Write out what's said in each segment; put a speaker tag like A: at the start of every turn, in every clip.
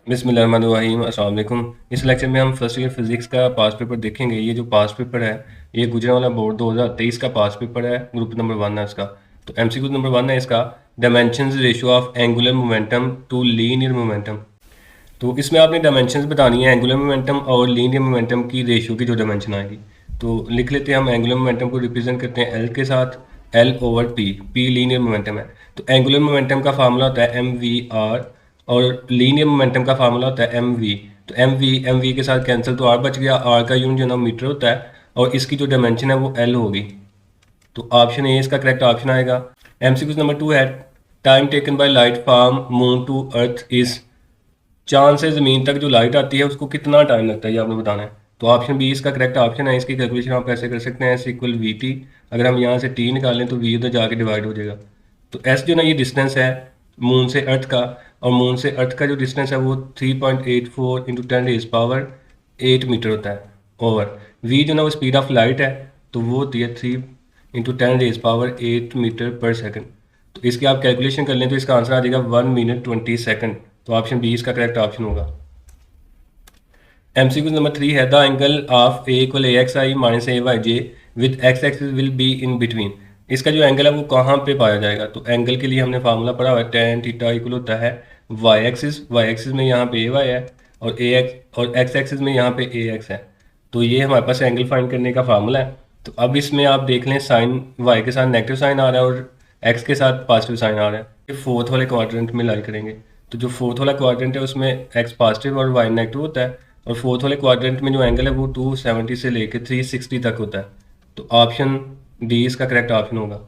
A: बिस्मिल्लाहिर्रहमानिर्रहीम अस्सलाम वालेकुम। इस लेक्चर में हम फर्स्ट ईयर फिज़िक्स का पास पेपर देखेंगे। ये जो पास पेपर है ये गुजरांवाला बोर्ड 2023 का पास पेपर है, ग्रुप नंबर 1 है इसका। तो एमसीक्यू नंबर 1 है इसका, dimensions ratio of angular momentum to linear momentum. तो इसमें आपने डायमेंशंस बतानी है एंगुलर मोमेंटम और लीनियर मोमेंटम की रेशियो की जो डायमेंशन आएगी। तो लिख लेते हैं हम एंगुलर मोमेंटम को रिप्रेजेंट करते हैं एल के साथ, L over P, P linear momentum है। तो एंगुलर मोमेंटम का फार्मूला होता है एम वी आर और लीनियर मोमेंटम का फार्मूला होता है एम वी। तो एम वी के साथ कैंसिल, तो आर बच गया। आर का यूनिट जो ना मीटर होता है और इसकी जो डायमेंशन है वो एल होगी। तो ऑप्शन ए इसका करेक्ट ऑप्शन आएगा। एमसीक्यू नंबर 2 है, time taken by light from moon to earth is, चांद से ज़मीन तक जो लाइट आती है उसको कितना टाइम लगता है ये आपने बताना है। तो ऑप्शन बी इसका करेक्ट ऑप्शन है। इसकी कैलकुलेशन आप कैसे कर सकते हैं, एस इक्वल वी टी। अगर हम यहाँ से टी निकालें तो वी उधर जाके डिवाइड हो जाएगा। तो एस जो ना ये डिस्टेंस है मून से अर्थ का, और मून से अर्थ का जो डिस्टेंस है वो 3.84 इंटू 10⁻⁸ मीटर होता है। ओवर वी जो ना वो स्पीड ऑफ लाइट है, तो वो होती है 3 इंटू 10⁸ मीटर पर सेकंड। तो इसकी आप कैलकुलेशन कर लें तो इसका आंसर आ जाएगा 1 मिनट 20 सेकंड। तो ऑप्शन बी इसका करेक्ट ऑप्शन होगा। एमसीक्यू नंबर 3 है, the angle of A equal A X I minus A Y J with X axis will be in between. इसका जो एंगल है वो कहाँ पे पाया जाएगा। तो एंगल के लिए हमने फार्मूला पढ़ा हुआ है, टेन थीटा इक्वल होता है वाई एक्सिस। वाई एक्सिस में यहाँ पे ए वाई है और ए एक्स, और एक्स एक्सिस में यहाँ पे ए एक्स है। तो ये हमारे पास एंगल फाइंड करने का फार्मूला है। तो अब इसमें आप देख लें, साइन वाई के साथ नेगेटिव साइन आ रहा है और एक्स के साथ पॉजिटिव साइन आ रहा है। ये फोर्थ वाले क्वाड्रेंट में लाई करेंगे। तो जो फोर्थ वाला क्वाड्रेंट है उसमें एक्स पॉजिटिव और वाई नेगेटिव होता है, और फोर्थ वाले क्वाड्रेंट में जो एंगल है वो 270 से लेकर 360 तक होता है। तो ऑप्शन डी इसका करेक्ट ऑप्शन होगा।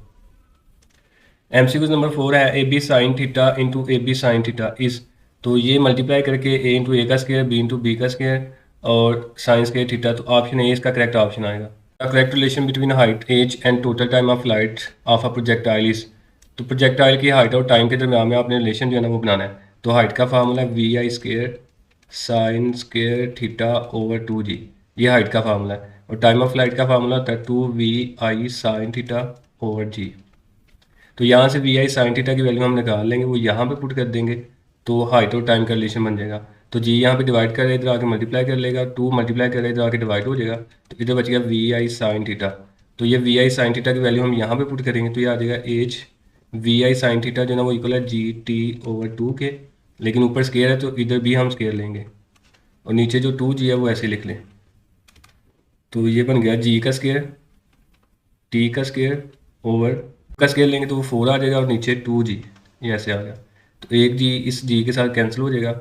A: एमसीक्यू नंबर 4 है, A B sine theta into A B sine theta is, तो ये मल्टीप्लाई करके ए इंटू ए का स्क्वायर, बी इंटू बी का स्क्वायर और साइन स्क्वायर थीटा। तो ऑप्शन ए इसका करेक्ट ऑप्शन आएगा। Correct relation between height as and total time of light of a projectile is, तो प्रोजेक्टाइल की height और time के दरमियान में आपने रिलेशन जो है ना वो बनाना है। तो हाइट का फार्मूला है V I square sine square theta over 2 G, ये हाइट का फार्मूला है। और टाइम ऑफ लाइट का फार्मूला होता है 2 VI sine theta over G. तो यहाँ से VI साइन थीटा की वैल्यू हम निकाल लेंगे, वो यहाँ पे पुट कर देंगे तो हाइट और टाइम का रिलेशन बन जाएगा। तो जी यहाँ पे डिवाइड कर इधर आके मल्टीप्लाई कर लेगा, 2 मल्टीप्लाई कर इधर आके डिवाइड हो जाएगा, तो इधर बच गया VI साइन थीटा। तो ये VI साइन थीटा की वैल्यू हम यहाँ पे पुट करेंगे तो ये आ जाएगा एच VI साइन थीटा जो ना वो इक्वल है GT/2 के, लेकिन ऊपर स्केयर है तो इधर भी हम स्केयर लेंगे और नीचे जो 2G है वो ऐसे लिख लें। तो ये बन गया जी का स्केयर, टी का स्केयर ओवर का स्केयर लेंगे तो वो 4 आ जाएगा और नीचे 2G, ये ऐसे आ गया। तो एक जी इस जी के साथ कैंसिल हो जाएगा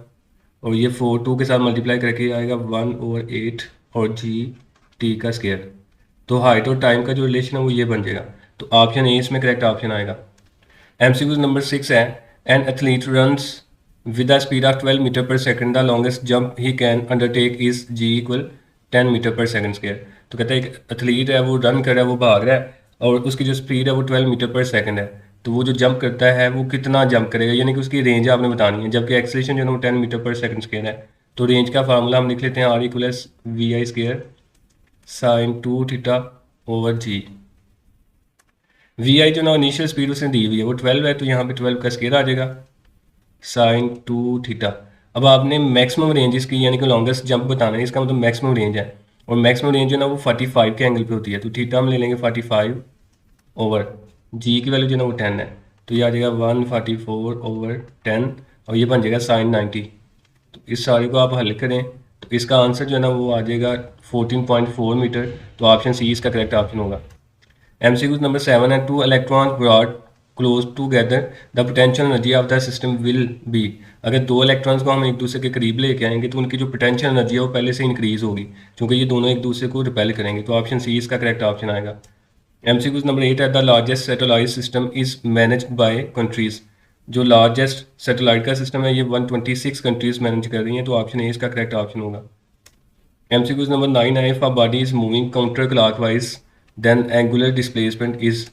A: और ये 4 2 के साथ मल्टीप्लाई करके आएगा 1/8 और जी टी का स्केयर। तो हाइट और टाइम का जो रिलेशन है वो ये बन जाएगा। तो ऑप्शन ए इसमें करेक्ट ऑप्शन आएगा। एमसीक्यू नंबर 6 है, an athlete runs with the speed of 12 metre per second, the longest jump he can undertake is G equal 10 metre per second square. तो कहते हैं एक एथलीट है वो रन कर रहा है, वो भाग रहा है और उसकी जो स्पीड है वो 12 मीटर पर सेकंड है। तो वो जो जंप करता है वो कितना जंप करेगा, यानी कि उसकी रेंज आपने बतानी है, जबकि एक्सेलरेशन जो है वो 10 मीटर पर सेकंड स्क्वायर है। तो रेंज का फार्मूला हम लिख लेते हैं, R equal V I square sine 2 theta over G. V I जो ना इनिशियल स्पीड उसने दी हुई है वो 12 है, तो यहाँ पे 12 का स्क्वायर आ जाएगा साइन 2 थीटा। अब आपने मैक्सिमम रेंज इसकी यानी कि लॉन्गेस्ट जंप बताना है, इसका मतलब मैक्सिमम रेंज है, और मैक्सिमम रेंज जो ना वो 45 के एंगल पे होती है। तो थीटा हम ले लेंगे 45 ओवर जी की वैल्यू जो ना वो 10 है, तो ये आ जाएगा 144 ओवर 10 और ये बन जाएगा साइन 90। तो इस सारे को आप हल करें तो इसका आंसर जो है ना वो आ जाएगा 14.4 मीटर। तो ऑप्शन सी इसका करेक्ट ऑप्शन होगा। एमसीक्यू नंबर 7 है, two electrons brought close together the potential energy of the system will be, अगर दो इलेक्ट्रॉन्स को हम एक दूसरे के करीब लेके आएंगे तो उनकी जो पोटेंशियल एनर्जी है वो पहले से इंक्रीज होगी, क्योंकि ये दोनों एक दूसरे को रिपेल करेंगे। तो ऑप्शन सी इसका करेक्ट ऑप्शन आएगा। एमसीक्यू नंबर 8 है, the largest satellite system is managed by countries, जो लार्जेस्ट सैटेलाइट का सिस्टम है ये 126 कंट्रीज मैनेज कर रही हैं। तो ऑप्शन ए इसका करेक्ट ऑप्शन होगा। एमसीक्यू नंबर 9 है, if a body is moving counter clockwise then angular displacement is,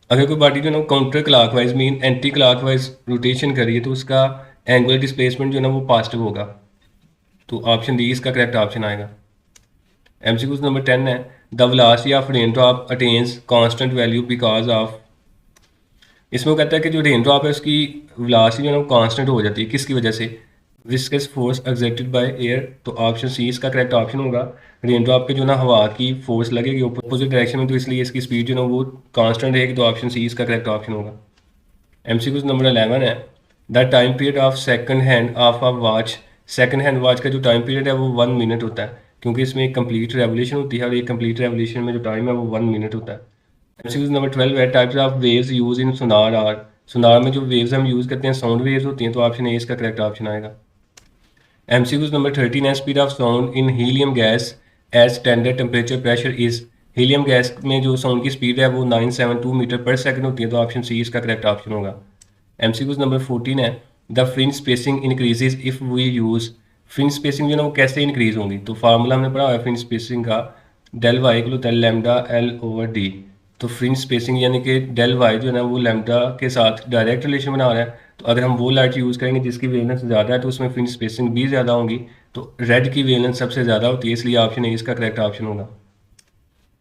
A: अगर कोई बॉडी जो है ना counter clockwise mean anti clockwise rotation कर रही है तो उसका एंगुलर डिस्प्लेसमेंट जो है ना वो पॉजिटिव होगा। तो ऑप्शन डी इसका करेक्ट ऑप्शन आएगा। एमसीक्यू नंबर 10 है, the velocity of rain drop attains constant value because of, इसमें वो कहता है कि जो रेन ड्रॉप है उसकी वेलोसिटी जो है ना वो कांस्टेंट हो जाती है, किसकी वजह से। Viscous force exerted by air, तो ऑप्शन सी इसका करेक्ट ऑप्शन होगा। रेन ड्रॉप पे जो ना हवा की फोर्स लगेगी अपोजिट डायरेक्शन में, तो इसलिए इसकी स्पीड जो ना वो कांस्टेंट रहेगी, तो ऑप्शन सी इसका करेक्ट ऑप्शन होगा। एमसीक्यू नंबर 11 है, the time period of second hand of a watch, second hand watch का जो टाइम पीरियड है वो 1 मिनट होता है, क्योंकि इसमें एक कंप्लीट रेवोल्यूशन होती है और ये कंप्लीट रेवोल्यूशन में जो टाइम है वो 1 मिनट होता है। एमसीक्यू नंबर 12 है, types of waves use in sonar are, sonar में जो वेव्स हम यूज़ करते हैं साउंड वेव्स होती हैं, तो ऑप्शन ए इसका करेक्ट ऑप्शन आएगा। एमसीक्यूज नंबर 13 है, speed of sound in helium gas as standard temperature pressure is, helium gas में जो साउंड की स्पीड है वो 972 मीटर पर सेकंड होती है, तो ऑप्शन सी इसका करेक्ट ऑप्शन होगा। एमसीक्यूज नंबर 14 है, the fringe spacing increases if we use, fringe spacing जो है ना वो कैसे इंक्रीज होंगी, तो फार्मूला हमने पढ़ा हुआ है फ्रिंज स्पेसिंग का, del Y equal del lambda L over D. तो फ्रिंज स्पेसिंग यानी कि डेल वाई जो है ना वो लैम्डा के साथ डायरेक्ट रिलेशन बना रहा है, तो अगर हम वो लाइट यूज़ करेंगे जिसकी वेवलेंथ ज़्यादा है तो उसमें फ्रिंज स्पेसिंग भी ज़्यादा होंगी, तो रेड की वेवलेंथ सबसे ज़्यादा होती है, इसलिए ऑप्शन ए इसका करेक्ट ऑप्शन होगा।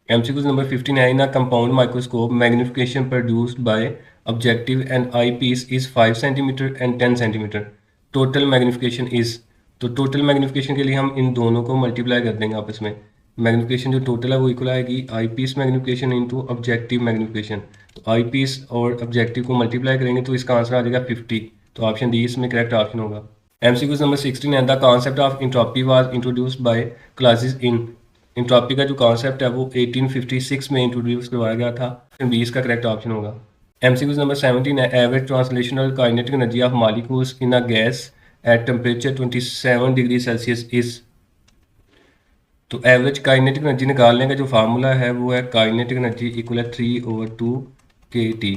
A: एमसीक्यू नंबर 15 है, in a compound microscope magnification produced by objective and eyepiece is 5 centimetre and 10 centimetre, total magnification is, तो टोटल मैग्निफिकेशन के लिए हम इन दोनों को मल्टीप्लाई कर देंगे आपस में, मैग्निफिकेशन जो टोटल है वो इक्वल आएगी eyepiece magnification into objective magnification, तो आई पीस और ऑब्जेक्टिव को मल्टीप्लाई करेंगे तो इसका आंसर आ जाएगा 50, तो ऑप्शन डी इसमें करेक्ट ऑप्शन होगा। एमसीक्यू नंबर 16 है, the concept of entropy was introduced by Clausius in, entropy का जो कॉन्सेप्ट है वो 1856 में इंट्रोड्यूस करवाया गया था, बी इसका करेक्ट ऑप्शन होगा। एमसीक्यू नंबर 17 है, average translational kinetic energy of molecules in a gas at temperature 27 degree Celsius is, तो एवरेज काइनेटिक एनर्जी निकालने का जो फार्मूला है वो है काइनेटिक एनर्जी इक्वल है 3/2 kT,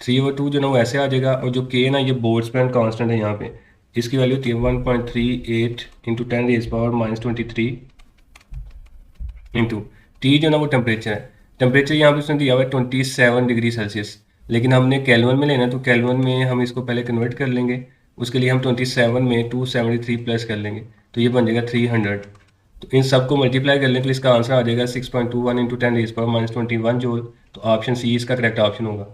A: 3/2 जो ना वो ऐसे आ जाएगा, और जो के ना ये बोल्ट्जमैन कांस्टेंट है यहाँ पे, इसकी वैल्यू होती है 1.38 इंटू 10⁻⁻23 इंटू टी जो ना वो टेम्परेचर है, टेम्परेचर यहाँ पे उसने दिया हुआ है 27 डिग्री सेल्सियस, लेकिन हमने कैलवन में लेना है, तो कैलवन में हम इसको पहले कन्वर्ट कर लेंगे, उसके लिए हम 27 में 273 प्लस कर लेंगे, तो ये बन जाएगा 300, तो इन सबको मल्टीप्लाई कर लें तो इसका आंसर आ जाएगा 6.21 इंटू 10⁻⁻21 जूल, तो ऑप्शन सी इसका करेक्ट ऑप्शन होगा।